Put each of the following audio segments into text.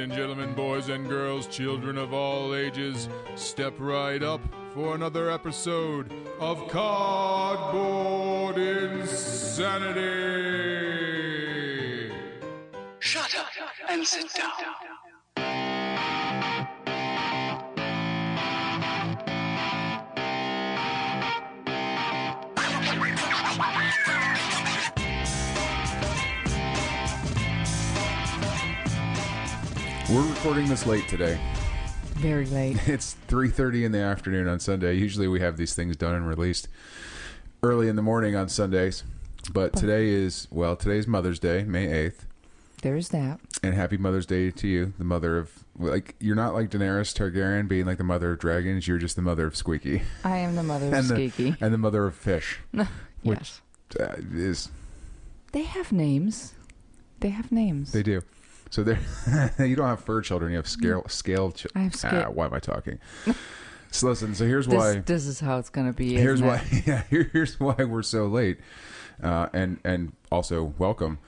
and gentlemen, boys and girls, children of all ages, step right up for another episode of Cardboard Insanity. Shut up and sit down. We're recording this late today. Very late. It's 3:30 in the afternoon on Sunday. Usually we have these things done and released early in the morning on Sundays. But today's Mother's Day, May 8th. There's that. And happy Mother's Day to you, the mother of... Like, you're not like Daenerys Targaryen being like the mother of dragons. You're just the mother of Squeaky. I am the mother of Squeaky. And the mother of fish. Yes. Which is... They have names. They do. So you don't have fur children, you have scale children. I have scale. Why am I talking? So listen, here's why. This is how it's going to be. Here's why. Yeah, here's why we're so late. And also welcome.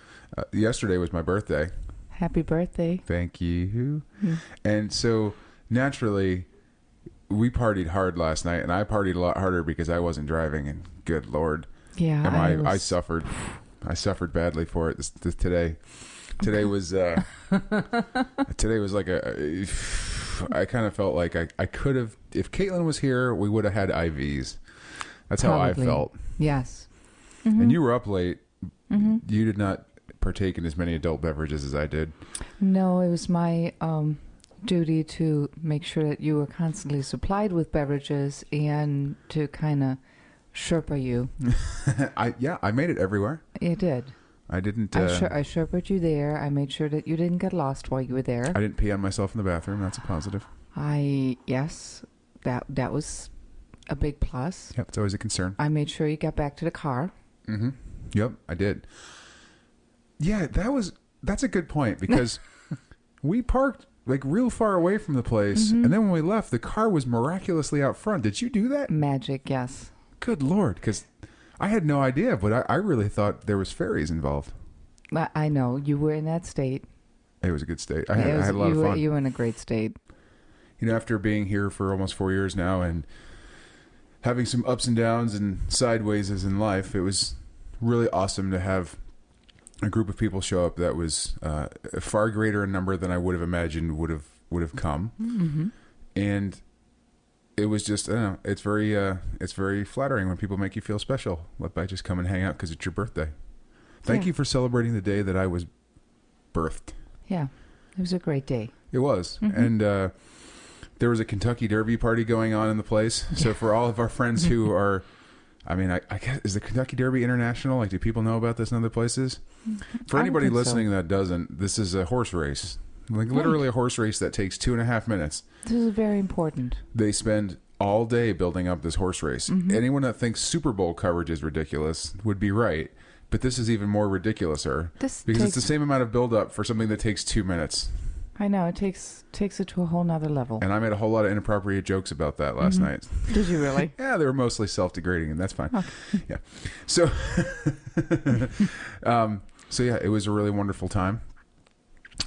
Yesterday was my birthday. Happy birthday. Thank you. And so naturally, we partied hard last night, and I partied a lot harder because I wasn't driving. And good Lord, yeah, I suffered. I suffered badly for it today. Today was like I kind of felt like I could have, if Caitlin was here, we would have had IVs. That's how I felt. Yes. And you were up late. You did not partake in as many adult beverages as I did. No, it was my duty to make sure that you were constantly supplied with beverages and to kind of Sherpa you. I made it everywhere. You did. I didn't. I Sherpa'd you there. I made sure that you didn't get lost while you were there. I didn't pee on myself in the bathroom. That's a positive. Yes, that was a big plus. Yep, it's always a concern. I made sure you got back to the car. Mm-hmm. Yep, I did. Yeah, that's a good point because we parked like real far away from the place, and then when we left, the car was miraculously out front. Did you do that? Magic, yes. Good Lord, because I had no idea, but I really thought there was fairies involved. I know. You were in that state. It was a good state. I had a lot of fun. You were in a great state. You know, after being here for almost 4 years now and having some ups and downs and sidewayses in life, it was really awesome to have a group of people show up that was far greater in number than I would have imagined would have come. Mm-hmm. And it was just, I don't know, it's very flattering when people make you feel special by just come and hang out because it's your birthday. Thank you for celebrating the day that I was birthed. Yeah, it was a great day. It was. And there was a Kentucky Derby party going on in the place. So for all of our friends who are, I mean, I guess, is the Kentucky Derby international? Like, do people know about this in other places? For anybody listening that doesn't, this is a horse race. Like literally a horse race that takes 2.5 minutes. This is very important. They spend all day building up this horse race. Anyone that thinks Super Bowl coverage is ridiculous would be right. But this is even more ridiculouser because it's the same amount of build up for something that takes 2 minutes. I know. It takes it to a whole nother level. And I made a whole lot of inappropriate jokes about that last night. Did you really? Yeah, they were mostly self-degrading, and that's fine. Okay. Yeah. So, yeah, it was a really wonderful time.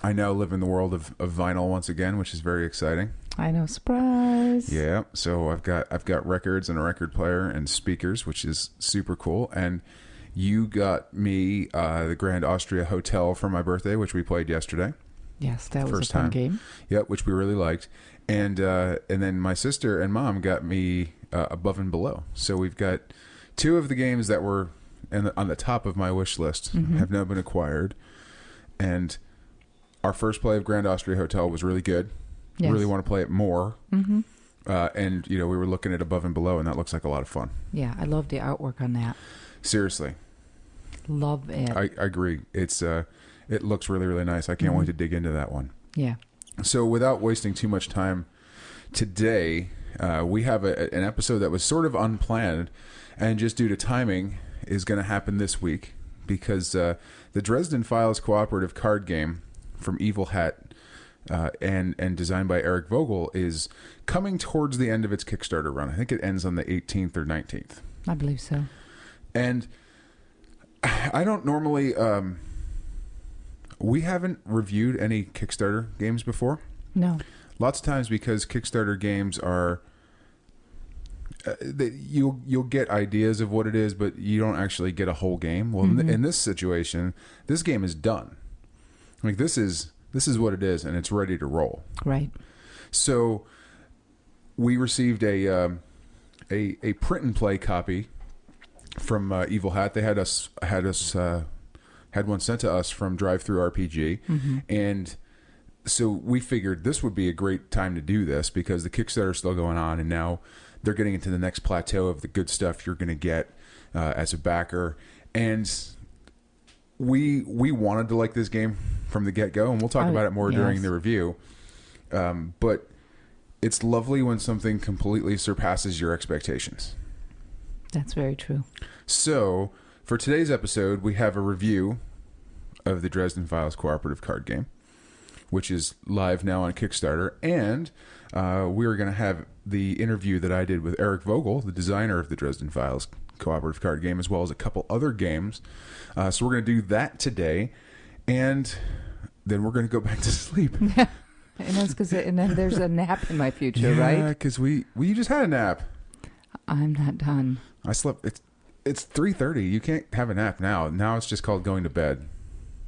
I now live in the world of vinyl once again, which is very exciting. I know, surprise. Yeah, so I've got records and a record player and speakers, which is super cool. And you got me the Grand Austria Hotel for my birthday, which we played yesterday. Yes, that was a fun game. Yep, which we really liked. And then my sister and mom got me Above and Below. So we've got two of the games that were on the top of my wish list have now been acquired. And our first play of Grand Austria Hotel was really good. Yes. Really want to play it more. And, you know, we were looking at Above and Below, and that looks like a lot of fun. Yeah, I love the artwork on that. Seriously. Love it. I agree. It looks really, really nice. I can't wait to dig into that one. Yeah. So without wasting too much time today, we have an episode that was sort of unplanned and just due to timing is going to happen this week because the Dresden-Files Cooperative card game from Evil Hat and designed by Eric Vogel is coming towards the end of its Kickstarter run. I think it ends on the 18th or 19th. I believe so. And I don't normally We haven't reviewed any Kickstarter games before. No. Lots of times because Kickstarter games are you'll get ideas of what it is, but you don't actually get a whole game. Well, in this situation, this game is done. Like this is what it is, and it's ready to roll. Right. So we received a print and play copy from Evil Hat. They had one sent to us from Drive Through RPG, and so we figured this would be a great time to do this because the Kickstarter is still going on, and now they're getting into the next plateau of the good stuff you're going to get as a backer. And we wanted to like this game from the get-go, and we'll talk about it more during the review. But it's lovely when something completely surpasses your expectations. That's very true. So for today's episode, we have a review of the Dresden-Files cooperative card game, which is live now on Kickstarter. And we're going to have the interview that I did with Eric Vogel, the designer of the Dresden-Files cooperative card game, as well as a couple other games. So we're going to do that today. And then we're going to go back to sleep. And that's because then there's a nap in my future, right? Yeah, because we just had a nap. I'm not done. I slept. It's 3:30. You can't have a nap now. Now it's just called going to bed.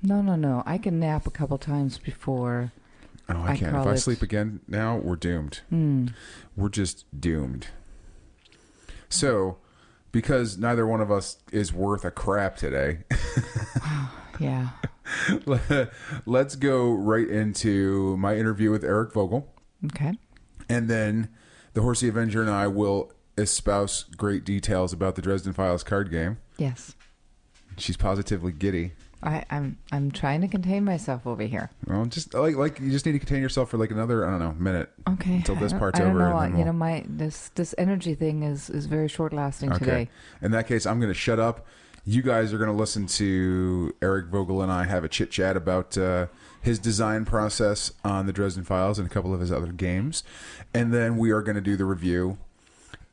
No. I can nap a couple times before. Oh, I can't. If I sleep again now, we're doomed. We're just doomed. So, because neither one of us is worth a crap today. Yeah. Let's go right into my interview with Eric Vogel. Okay. And then the Horsey Avenger and I will espouse great details about the Dresden-Files card game. Yes. She's positively giddy. I'm trying to contain myself over here. Well, just like you just need to contain yourself for like another, I don't know, minute. Okay. Until this part's over. I don't know. This energy thing is very short lasting today. In that case, I'm going to shut up. You guys are going to listen to Eric Vogel and I have a chit chat about his design process on the Dresden-Files and a couple of his other games, and then we are going to do the review,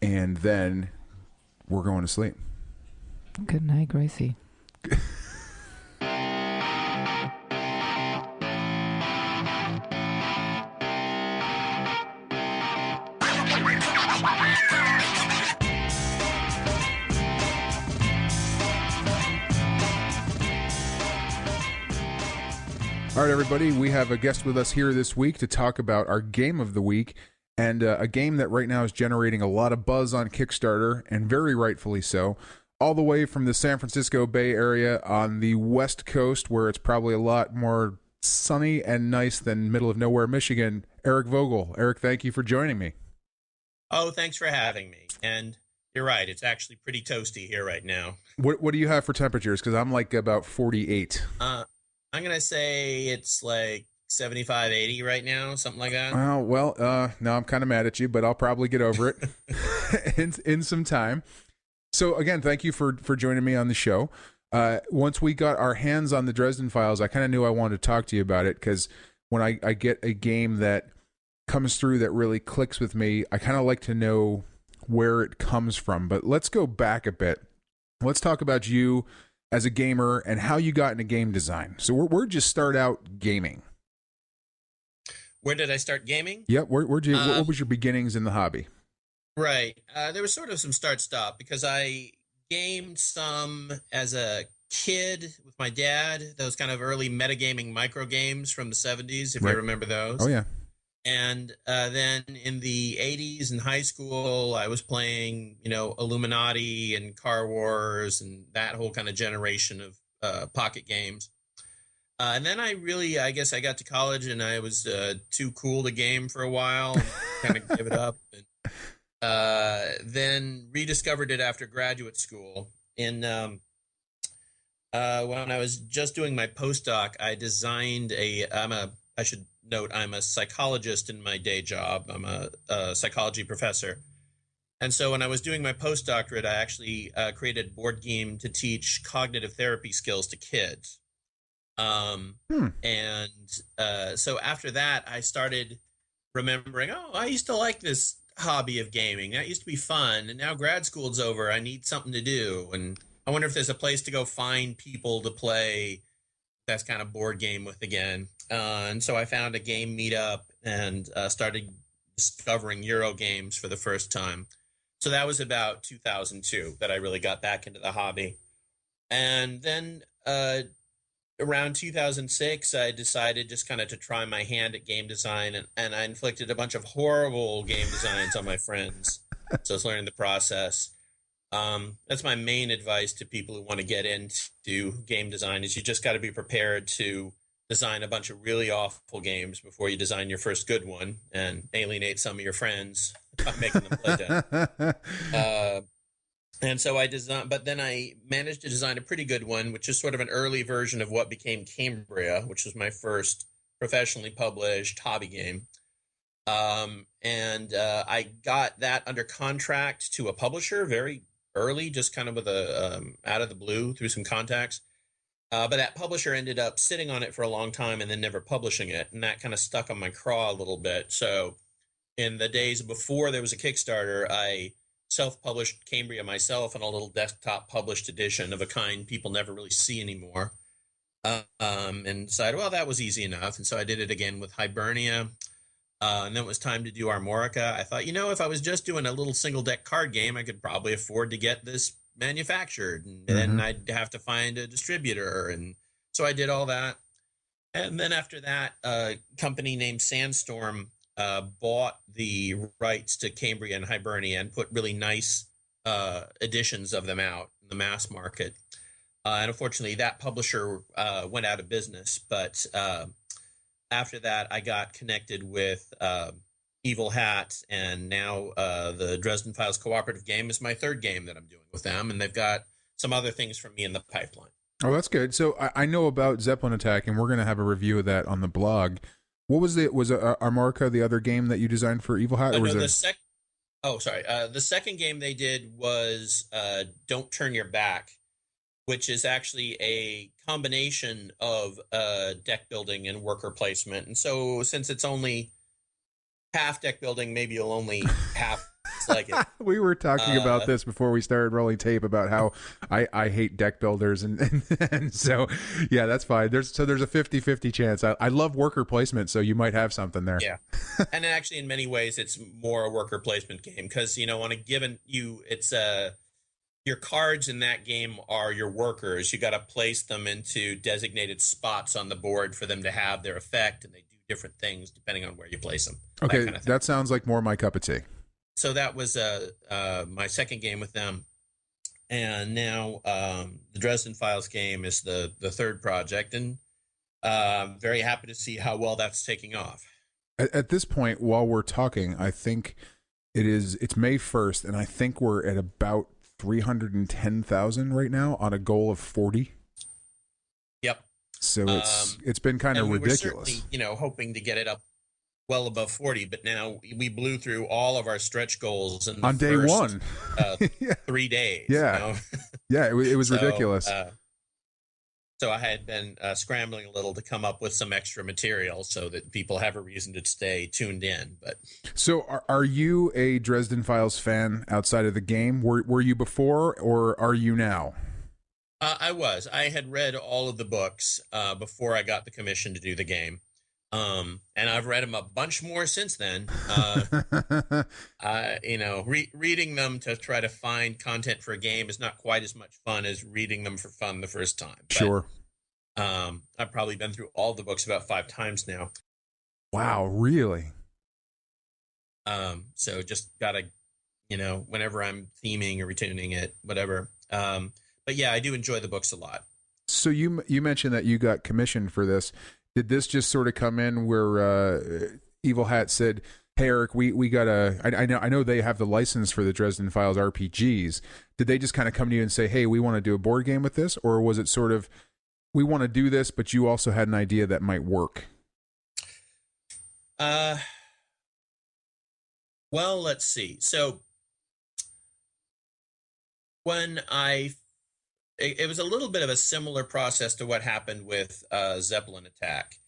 and then we're going to sleep. Good night, Gracie. All right, everybody, we have a guest with us here this week to talk about our game of the week, and a game that right now is generating a lot of buzz on Kickstarter, and very rightfully so, all the way from the San Francisco Bay Area on the West Coast, where it's probably a lot more sunny and nice than middle of nowhere, Michigan. Eric Vogel. Eric, thank you for joining me. Oh, thanks for having me. And you're right, it's actually pretty toasty here right now. What do you have for temperatures? Because I'm like about 48. I'm going to say it's like 75, 80 right now, something like that. Well, now I'm kind of mad at you, but I'll probably get over it in some time. So again, thank you for joining me on the show. Once we got our hands on the Dresden-Files, I kind of knew I wanted to talk to you about it because when I get a game that comes through that really clicks with me, I kind of like to know where it comes from. But let's go back a bit. Let's talk about you as a gamer and how you got into game design. So where'd you start out gaming? Where did I start gaming? Yep. What was your beginnings in the hobby? Right. There was sort of some start-stop because I gamed some as a kid with my dad, those kind of early metagaming micro games from the 70s, if you remember those. Oh, yeah. And then in the 80s in high school, I was playing, Illuminati and Car Wars and that whole kind of generation of pocket games. And then I guess I got to college and I was too cool to game for a while, kind of give it up. And then rediscovered it after graduate school. When I was just doing my postdoc, I designed I should note, I'm a psychologist in my day job. I'm a psychology professor. And so when I was doing my postdoctorate, I actually created a board game to teach cognitive therapy skills to kids. And so after that, I started remembering, I used to like this hobby of gaming. That used to be fun. And now grad school's over. I need something to do. And I wonder if there's a place to go find people to play that's kind of board game with again. And so I found a game meetup and started discovering Euro games for the first time. So that was about 2002 that I really got back into the hobby. And then around 2006, I decided just kind of to try my hand at game design, and I inflicted a bunch of horrible game designs on my friends. So I was learning the process. That's my main advice to people who want to get into game design is you just got to be prepared to design a bunch of really awful games before you design your first good one and alienate some of your friends by making them play dead. And so I designed, but then I managed to design a pretty good one, which is sort of an early version of what became Cambria, which was my first professionally published hobby game. I got that under contract to a publisher very early, just kind of with a out of the blue through some contacts. But that publisher ended up sitting on it for a long time and then never publishing it, and that kind of stuck on my craw a little bit. So in the days before there was a Kickstarter, I self-published Cambria myself in a little desktop published edition of a kind people never really see anymore. And decided, well, that was easy enough. And so I did it again with Hibernia. And then it was time to do Armorica. I thought, if I was just doing a little single deck card game, I could probably afford to get this manufactured. And then I'd have to find a distributor. And so I did all that. And then after that, a company named Sandstorm bought the rights to Cambria and Hibernia and put really nice editions of them out in the mass market. And unfortunately, that publisher went out of business. But after that, I got connected with Evil Hat, and now the Dresden-Files Cooperative game is my third game that I'm doing with them, and they've got some other things from me in the pipeline. Oh, that's good. So I know about Zeppelin Attack, and we're going to have a review of that on the blog. What was Armorica the other game that you designed for Evil Hat? The second game they did was Don't Turn Your Back, which is actually a combination of deck building and worker placement. And so since it's only half deck building, maybe you'll only half like it. We were talking about this before we started rolling tape about how I hate deck builders. And so, yeah, that's fine. There's a 50-50 chance. I love worker placement, so you might have something there. Yeah. And actually, in many ways, it's more a worker placement game because, on a given it's your cards in that game are your workers. You got to place them into designated spots on the board for them to have their effect, and they do different things depending on where you place them. Okay, that sounds like more my cup of tea. So that was my second game with them. And now the Dresden-Files game is the third project, and I'm very happy to see how well that's taking off. At this point, while we're talking, I think it's May 1st, and I think we're at about 310,000 right now on a goal of 40. Yep. So it's been kind of ridiculous. We were certainly, hoping to get it up well above 40, but now we blew through all of our stretch goals on day one. 3 days. Yeah. Yeah, it was ridiculous. So I had been scrambling a little to come up with some extra material so that people have a reason to stay tuned in. But so are you a Dresden-Files fan outside of the game? Were you before, or are you now? I was. I had read all of the books before I got the commission to do the game. And I've read them a bunch more since then. Reading them to try to find content for a game is not quite as much fun as reading them for fun the first time. But, sure. I've probably been through all the books about 5 times now. Wow, really? So just gotta, whenever I'm theming or retuning it, whatever. But yeah, I do enjoy the books a lot. So you mentioned that you got commissioned for this. Did this just sort of come in where Evil Hat said, "Hey Eric, we gotta"? I know they have the license for the Dresden-Files RPGs. Did they just kind of come to you and say, "Hey, we want to do a board game with this," or was it sort of, "We want to do this, but you also had an idea that might work"? Well, let's see. So when it was a little bit of a similar process to what happened with Zeppelin Attack.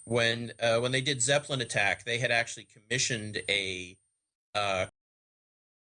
When they did Zeppelin Attack, they had actually commissioned a